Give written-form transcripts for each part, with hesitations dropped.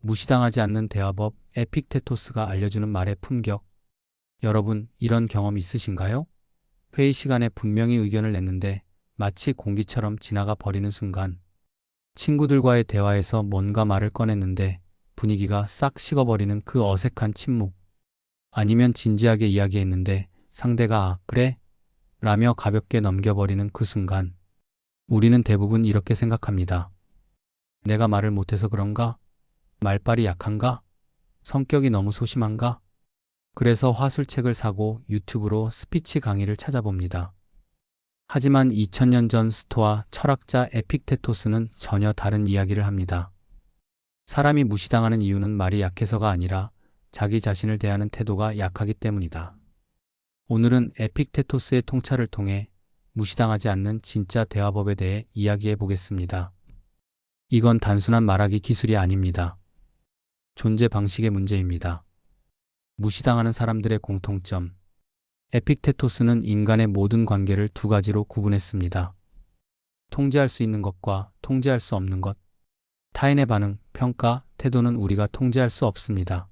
무시당하지 않는 대화법 에픽테토스가 알려주는 말의 품격. 여러분, 이런 경험 있으신가요? 회의 시간에 분명히 의견을 냈는데 마치 공기처럼 지나가 버리는 순간, 친구들과의 대화에서 뭔가 말을 꺼냈는데 분위기가 싹 식어버리는 그 어색한 침묵. 아니면 진지하게 이야기했는데 상대가 "아, 그래?" 라며 가볍게 넘겨버리는 그 순간, 우리는 대부분 이렇게 생각합니다. 내가 말을 못해서 그런가? 말발이 약한가? 성격이 너무 소심한가? 그래서 화술책을 사고 유튜브로 스피치 강의를 찾아봅니다. 하지만 2000년 전 스토아 철학자 에픽테토스는 전혀 다른 이야기를 합니다. 사람이 무시당하는 이유는 말이 약해서가 아니라 자기 자신을 대하는 태도가 약하기 때문이다. 오늘은 에픽테토스의 통찰을 통해 무시당하지 않는 진짜 대화법에 대해 이야기해 보겠습니다. 이건 단순한 말하기 기술이 아닙니다. 존재 방식의 문제입니다. 무시당하는 사람들의 공통점. 에픽테토스는 인간의 모든 관계를 두 가지로 구분했습니다. 통제할 수 있는 것과 통제할 수 없는 것. 타인의 반응, 평가, 태도는 우리가 통제할 수 없습니다.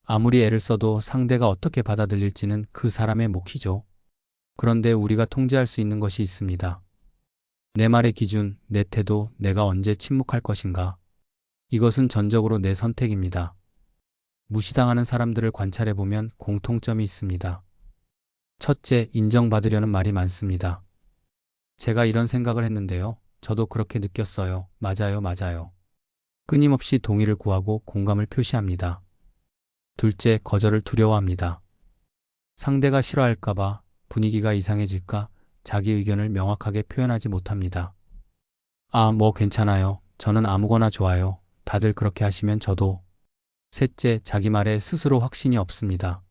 아무리 애를 써도 상대가 어떻게 받아들일지는 그 사람의 몫이죠. 그런데 우리가 통제할 수 있는 것이 있습니다. 내 말의 기준, 내 태도, 내가 언제 침묵할 것인가. 이것은 전적으로 내 선택입니다. 무시당하는 사람들을 관찰해보면 공통점이 있습니다. 첫째, 인정받으려는 말이 많습니다. 제가 이런 생각을 했는데요. 저도 그렇게 느꼈어요. 맞아요, 맞아요. 끊임없이 동의를 구하고 공감을 표시합니다. 둘째, 거절을 두려워합니다. 상대가 싫어할까봐, 분위기가 이상해질까, 자기 의견을 명확하게 표현하지 못합니다. "아, 뭐 괜찮아요. 저는 아무거나 좋아요. 다들 그렇게 하시면 저도." 셋째, 자기 말에 스스로 확신이 없습니다.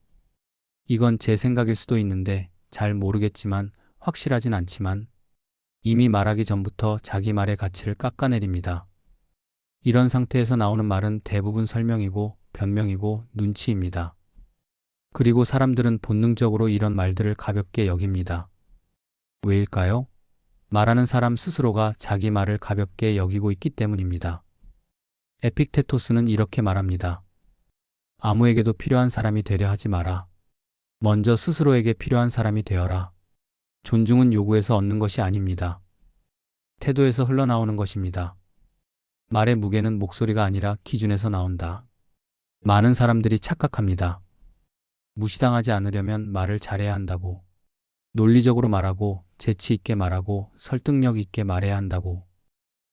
이건 제 생각일 수도 있는데, 잘 모르겠지만, 확실하진 않지만, 이미 말하기 전부터 자기 말의 가치를 깎아내립니다. 이런 상태에서 나오는 말은 대부분 설명이고 변명이고 눈치입니다. 그리고 사람들은 본능적으로 이런 말들을 가볍게 여깁니다. 왜일까요? 말하는 사람 스스로가 자기 말을 가볍게 여기고 있기 때문입니다. 에픽테토스는 이렇게 말합니다. 아무에게도 필요한 사람이 되려 하지 마라. 먼저 스스로에게 필요한 사람이 되어라. 존중은 요구에서 얻는 것이 아닙니다. 태도에서 흘러나오는 것입니다. 말의 무게는 목소리가 아니라 기준에서 나온다. 많은 사람들이 착각합니다. 무시당하지 않으려면 말을 잘해야 한다고. 논리적으로 말하고, 재치 있게 말하고, 설득력 있게 말해야 한다고.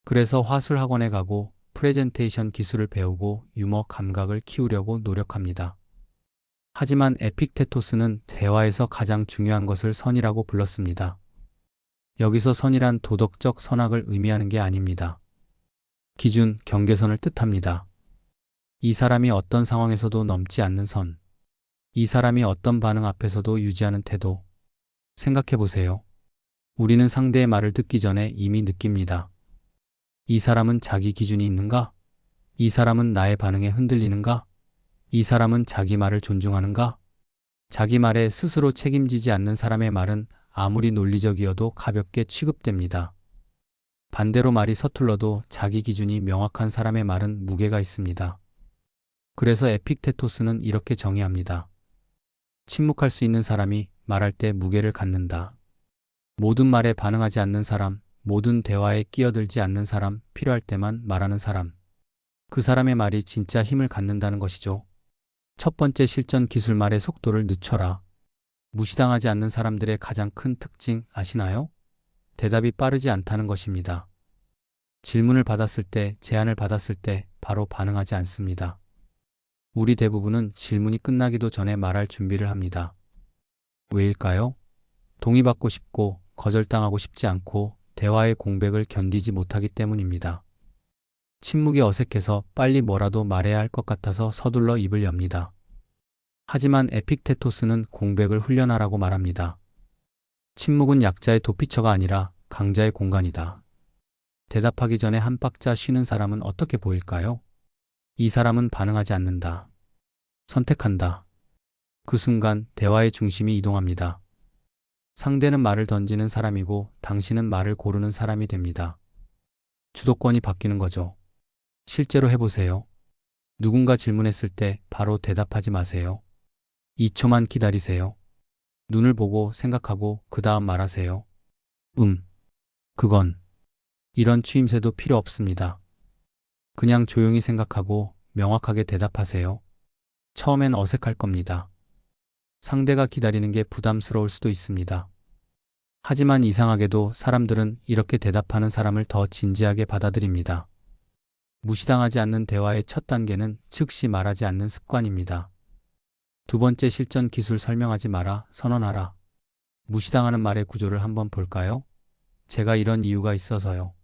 그래서 화술 학원에 가고, 프레젠테이션 기술을 배우고, 유머 감각을 키우려고 노력합니다. 하지만 에픽테토스는 대화에서 가장 중요한 것을 선이라고 불렀습니다. 여기서 선이란 도덕적 선악을 의미하는 게 아닙니다. 기준, 경계선을 뜻합니다. 이 사람이 어떤 상황에서도 넘지 않는 선. 이 사람이 어떤 반응 앞에서도 유지하는 태도. 생각해 보세요. 우리는 상대의 말을 듣기 전에 이미 느낍니다. 이 사람은 자기 기준이 있는가? 이 사람은 나의 반응에 흔들리는가? 이 사람은 자기 말을 존중하는가? 자기 말에 스스로 책임지지 않는 사람의 말은 아무리 논리적이어도 가볍게 취급됩니다. 반대로 말이 서툴러도 자기 기준이 명확한 사람의 말은 무게가 있습니다. 그래서 에픽테토스는 이렇게 정의합니다. 침묵할 수 있는 사람이 말할 때 무게를 갖는다. 모든 말에 반응하지 않는 사람, 모든 대화에 끼어들지 않는 사람, 필요할 때만 말하는 사람. 그 사람의 말이 진짜 힘을 갖는다는 것이죠. 첫 번째 실전 기술, 말의 속도를 늦춰라. 무시당하지 않는 사람들의 가장 큰 특징 아시나요? 대답이 빠르지 않다는 것입니다. 질문을 받았을 때, 제안을 받았을 때 바로 반응하지 않습니다. 우리 대부분은 질문이 끝나기도 전에 말할 준비를 합니다. 왜일까요? 동의받고 싶고, 거절당하고 싶지 않고, 대화의 공백을 견디지 못하기 때문입니다. 침묵이 어색해서 빨리 뭐라도 말해야 할 것 같아서 서둘러 입을 엽니다. 하지만 에픽테토스는 공백을 훈련하라고 말합니다. 침묵은 약자의 도피처가 아니라 강자의 공간이다. 대답하기 전에 한 박자 쉬는 사람은 어떻게 보일까요? 이 사람은 반응하지 않는다. 선택한다. 그 순간 대화의 중심이 이동합니다. 상대는 말을 던지는 사람이고 당신은 말을 고르는 사람이 됩니다. 주도권이 바뀌는 거죠. 실제로 해보세요. 누군가 질문했을 때 바로 대답하지 마세요. 2초만 기다리세요. 눈을 보고 생각하고 그 다음 말하세요. 그건. 이런 추임새도 필요 없습니다. 그냥 조용히 생각하고 명확하게 대답하세요. 처음엔 어색할 겁니다. 상대가 기다리는 게 부담스러울 수도 있습니다. 하지만 이상하게도 사람들은 이렇게 대답하는 사람을 더 진지하게 받아들입니다. 무시당하지 않는 대화의 첫 단계는 즉시 말하지 않는 습관입니다. 두 번째 실전 기술 설명하지 마라, 선언하라. 무시당하는 말의 구조를 한번 볼까요? 제가 이런 이유가 있어서요.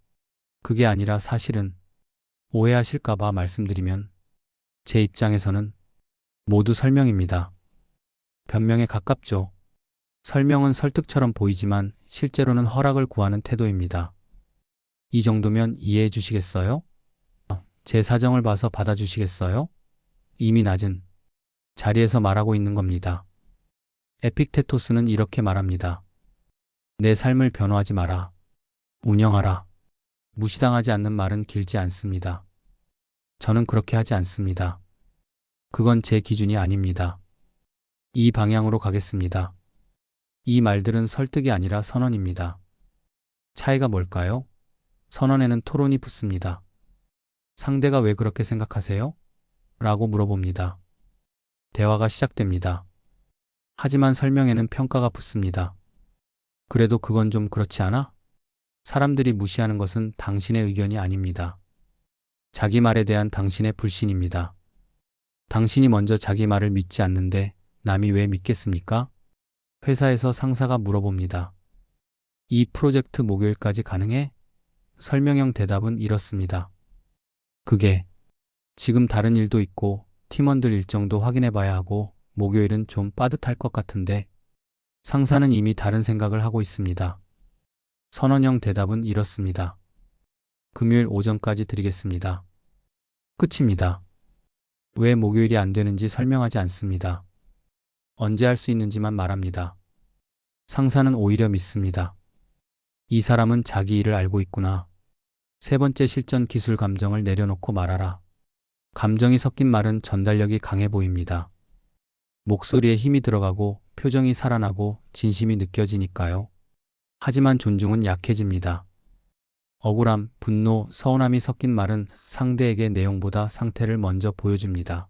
그게 아니라 사실은 오해하실까봐 말씀드리면 제 입장에서는 모두 설명입니다. 변명에 가깝죠. 설명은 설득처럼 보이지만 실제로는 허락을 구하는 태도입니다. 이 정도면 이해해 주시겠어요? 제 사정을 봐서 받아주시겠어요? 이미 낮은 자리에서 말하고 있는 겁니다. 에픽테토스는 이렇게 말합니다. 내 삶을 변호하지 마라. 운영하라. 무시당하지 않는 말은 길지 않습니다. 저는 그렇게 하지 않습니다. 그건 제 기준이 아닙니다. 이 방향으로 가겠습니다. 이 말들은 설득이 아니라 선언입니다. 차이가 뭘까요? 선언에는 토론이 붙습니다. 상대가 왜 그렇게 생각하세요? 라고 물어봅니다. 대화가 시작됩니다. 하지만 설명에는 평가가 붙습니다. 그래도 그건 좀 그렇지 않아? 사람들이 무시하는 것은 당신의 의견이 아닙니다. 자기 말에 대한 당신의 불신입니다. 당신이 먼저 자기 말을 믿지 않는데 남이 왜 믿겠습니까? 회사에서 상사가 물어봅니다. 이 프로젝트 목요일까지 가능해? 설명형 대답은 이렇습니다. 그게 지금 다른 일도 있고 팀원들 일정도 확인해 봐야 하고 목요일은 좀 빠듯할 것 같은데 상사는 이미 다른 생각을 하고 있습니다. 선언형 대답은 이렇습니다. 금요일 오전까지 드리겠습니다. 끝입니다. 왜 목요일이 안 되는지 설명하지 않습니다. 언제 할 수 있는지만 말합니다. 상사는 오히려 믿습니다. 이 사람은 자기 일을 알고 있구나. 세 번째 실전 기술 감정을 내려놓고 말하라. 감정이 섞인 말은 전달력이 강해 보입니다. 목소리에 힘이 들어가고 표정이 살아나고 진심이 느껴지니까요. 하지만 존중은 약해집니다. 억울함, 분노, 서운함이 섞인 말은 상대에게 내용보다 상태를 먼저 보여줍니다.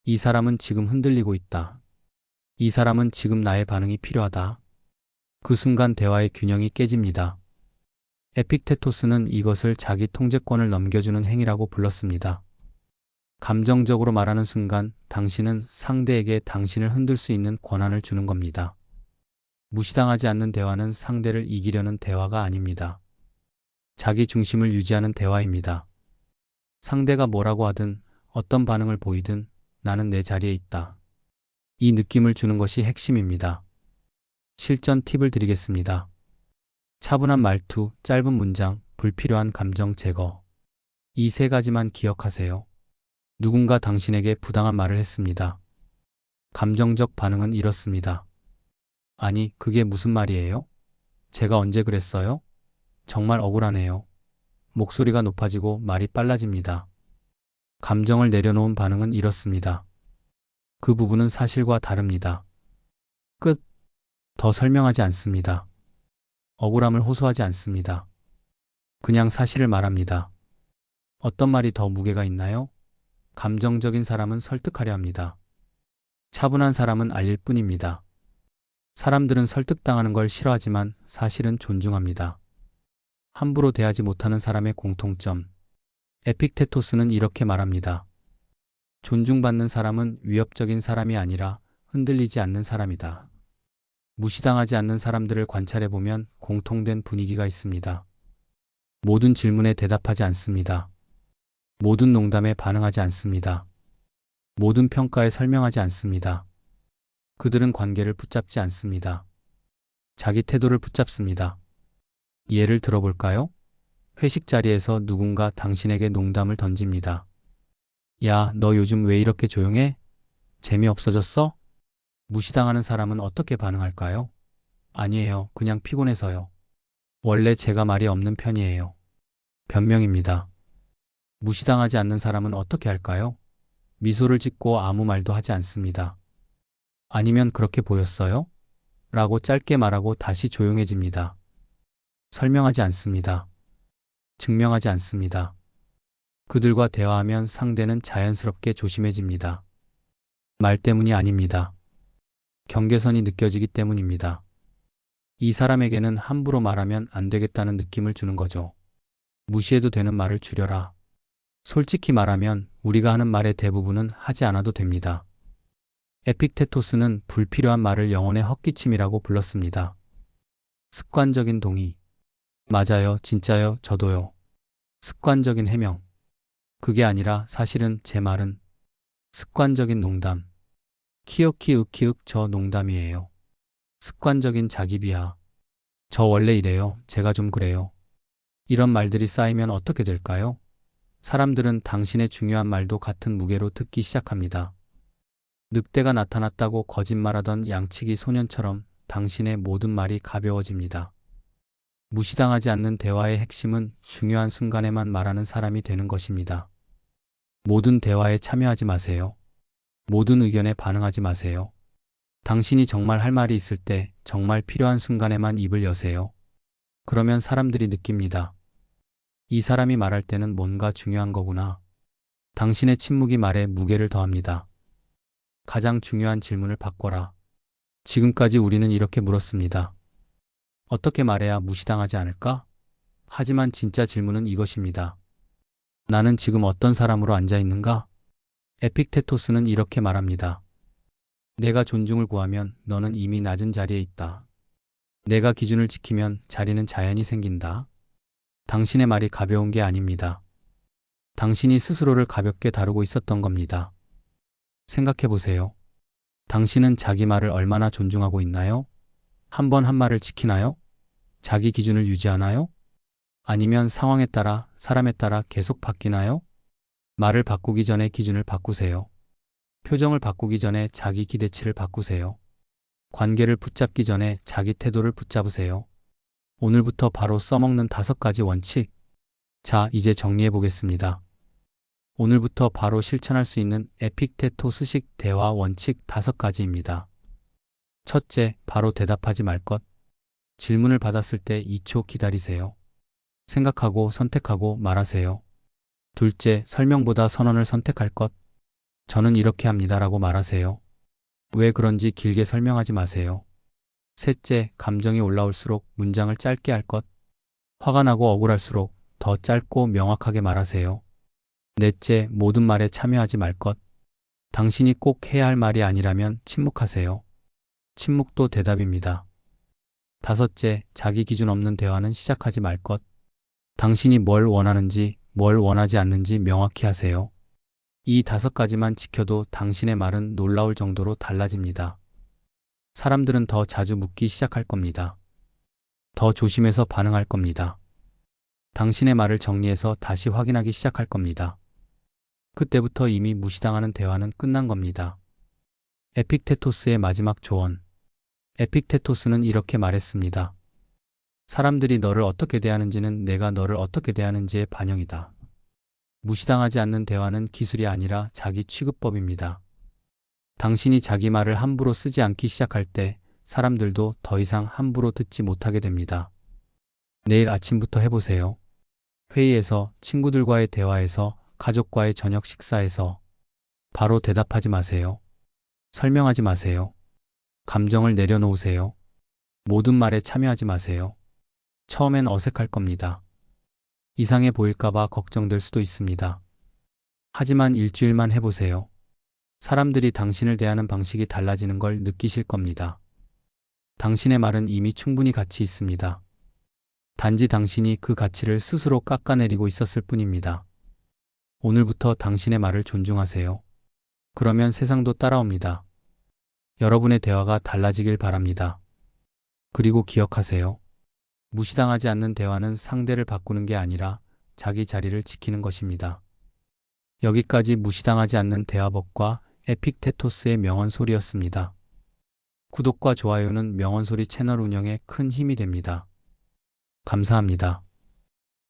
이 사람은 지금 흔들리고 있다. 이 사람은 지금 나의 반응이 필요하다. 그 순간 대화의 균형이 깨집니다. 에픽테토스는 이것을 자기 통제권을 넘겨주는 행위라고 불렀습니다. 감정적으로 말하는 순간 당신은 상대에게 당신을 흔들 수 있는 권한을 주는 겁니다. 무시당하지 않는 대화는 상대를 이기려는 대화가 아닙니다. 자기 중심을 유지하는 대화입니다. 상대가 뭐라고 하든 어떤 반응을 보이든 나는 내 자리에 있다. 이 느낌을 주는 것이 핵심입니다. 실전 팁을 드리겠습니다. 차분한 말투, 짧은 문장, 불필요한 감정 제거. 이 세 가지만 기억하세요. 누군가 당신에게 부당한 말을 했습니다. 감정적 반응은 이렇습니다. 아니, 그게 무슨 말이에요? 제가 언제 그랬어요? 정말 억울하네요. 목소리가 높아지고 말이 빨라집니다. 감정을 내려놓은 반응은 이렇습니다. 그 부분은 사실과 다릅니다. 끝. 더 설명하지 않습니다. 억울함을 호소하지 않습니다. 그냥 사실을 말합니다. 어떤 말이 더 무게가 있나요? 감정적인 사람은 설득하려 합니다. 차분한 사람은 알릴 뿐입니다. 사람들은 설득당하는 걸 싫어하지만 사실은 존중합니다. 함부로 대하지 못하는 사람의 공통점. 에픽테토스는 이렇게 말합니다. 존중받는 사람은 위협적인 사람이 아니라 흔들리지 않는 사람이다. 무시당하지 않는 사람들을 관찰해보면 공통된 분위기가 있습니다. 모든 질문에 대답하지 않습니다. 모든 농담에 반응하지 않습니다. 모든 평가에 설명하지 않습니다. 그들은 관계를 붙잡지 않습니다. 자기 태도를 붙잡습니다. 예를 들어볼까요? 회식 자리에서 누군가 당신에게 농담을 던집니다. 야, 너 요즘 왜 이렇게 조용해? 재미없어졌어? 무시당하는 사람은 어떻게 반응할까요? 아니에요. 그냥 피곤해서요. 원래 제가 말이 없는 편이에요. 변명입니다. 무시당하지 않는 사람은 어떻게 할까요? 미소를 짓고 아무 말도 하지 않습니다. 아니면 그렇게 보였어요? 라고 짧게 말하고 다시 조용해집니다. 설명하지 않습니다. 증명하지 않습니다. 그들과 대화하면 상대는 자연스럽게 조심해집니다. 말 때문이 아닙니다. 경계선이 느껴지기 때문입니다. 이 사람에게는 함부로 말하면 안 되겠다는 느낌을 주는 거죠. 무시해도 되는 말을 줄여라. 솔직히 말하면 우리가 하는 말의 대부분은 하지 않아도 됩니다. 에픽테토스는 불필요한 말을 영혼의 헛기침이라고 불렀습니다. 습관적인 동의. 맞아요, 진짜요, 저도요. 습관적인 해명. 그게 아니라 사실은 제 말은 습관적인 농담. 키읔키읔키읔 저 농담이에요. 습관적인 자기 비하. 저 원래 이래요. 제가 좀 그래요. 이런 말들이 쌓이면 어떻게 될까요? 사람들은 당신의 중요한 말도 같은 무게로 듣기 시작합니다. 늑대가 나타났다고 거짓말하던 양치기 소년처럼 당신의 모든 말이 가벼워집니다. 무시당하지 않는 대화의 핵심은 중요한 순간에만 말하는 사람이 되는 것입니다. 모든 대화에 참여하지 마세요. 모든 의견에 반응하지 마세요. 당신이 정말 할 말이 있을 때 정말 필요한 순간에만 입을 여세요. 그러면 사람들이 느낍니다. 이 사람이 말할 때는 뭔가 중요한 거구나. 당신의 침묵이 말에 무게를 더합니다. 가장 중요한 질문을 바꿔라. 지금까지 우리는 이렇게 물었습니다. 어떻게 말해야 무시당하지 않을까? 하지만 진짜 질문은 이것입니다. 나는 지금 어떤 사람으로 앉아 있는가? 에픽테토스는 이렇게 말합니다. 내가 존중을 구하면 너는 이미 낮은 자리에 있다. 내가 기준을 지키면 자리는 자연히 생긴다. 당신의 말이 가벼운 게 아닙니다. 당신이 스스로를 가볍게 다루고 있었던 겁니다. 생각해 보세요. 당신은 자기 말을 얼마나 존중하고 있나요? 한 번 한 말을 지키나요? 자기 기준을 유지하나요? 아니면 상황에 따라, 사람에 따라 계속 바뀌나요? 말을 바꾸기 전에 기준을 바꾸세요. 표정을 바꾸기 전에 자기 기대치를 바꾸세요. 관계를 붙잡기 전에 자기 태도를 붙잡으세요. 오늘부터 바로 써먹는 5가지 원칙. 자, 이제 정리해 보겠습니다. 오늘부터 바로 실천할 수 있는 에픽테토스식 대화 원칙 5가지입니다. 첫째, 바로 대답하지 말 것. 질문을 받았을 때 2초 기다리세요. 생각하고 선택하고 말하세요. 둘째, 설명보다 선언을 선택할 것. 저는 이렇게 합니다라고 말하세요. 왜 그런지 길게 설명하지 마세요. 셋째, 감정이 올라올수록 문장을 짧게 할 것. 화가 나고 억울할수록 더 짧고 명확하게 말하세요. 넷째, 모든 말에 참여하지 말 것. 당신이 꼭 해야 할 말이 아니라면 침묵하세요. 침묵도 대답입니다. 다섯째, 자기 기준 없는 대화는 시작하지 말 것. 당신이 뭘 원하는지, 뭘 원하지 않는지 명확히 하세요. 이 5가지만 지켜도 당신의 말은 놀라울 정도로 달라집니다. 사람들은 더 자주 묻기 시작할 겁니다. 더 조심해서 반응할 겁니다. 당신의 말을 정리해서 다시 확인하기 시작할 겁니다. 그때부터 이미 무시당하는 대화는 끝난 겁니다. 에픽테토스의 마지막 조언. 에픽테토스는 이렇게 말했습니다. 사람들이 너를 어떻게 대하는지는 내가 너를 어떻게 대하는지의 반영이다. 무시당하지 않는 대화는 기술이 아니라 자기 취급법입니다. 당신이 자기 말을 함부로 쓰지 않기 시작할 때 사람들도 더 이상 함부로 듣지 못하게 됩니다. 내일 아침부터 해보세요. 회의에서, 친구들과의 대화에서, 가족과의 저녁 식사에서 바로 대답하지 마세요. 설명하지 마세요. 감정을 내려놓으세요. 모든 말에 참여하지 마세요. 처음엔 어색할 겁니다. 이상해 보일까봐 걱정될 수도 있습니다. 하지만 일주일만 해보세요. 사람들이 당신을 대하는 방식이 달라지는 걸 느끼실 겁니다. 당신의 말은 이미 충분히 가치 있습니다. 단지 당신이 그 가치를 스스로 깎아내리고 있었을 뿐입니다. 오늘부터 당신의 말을 존중하세요. 그러면 세상도 따라옵니다. 여러분의 대화가 달라지길 바랍니다. 그리고 기억하세요. 무시당하지 않는 대화는 상대를 바꾸는 게 아니라 자기 자리를 지키는 것입니다. 여기까지 무시당하지 않는 대화법과 에픽테토스의 명언소리였습니다. 구독과 좋아요는 명언소리 채널 운영에 큰 힘이 됩니다. 감사합니다.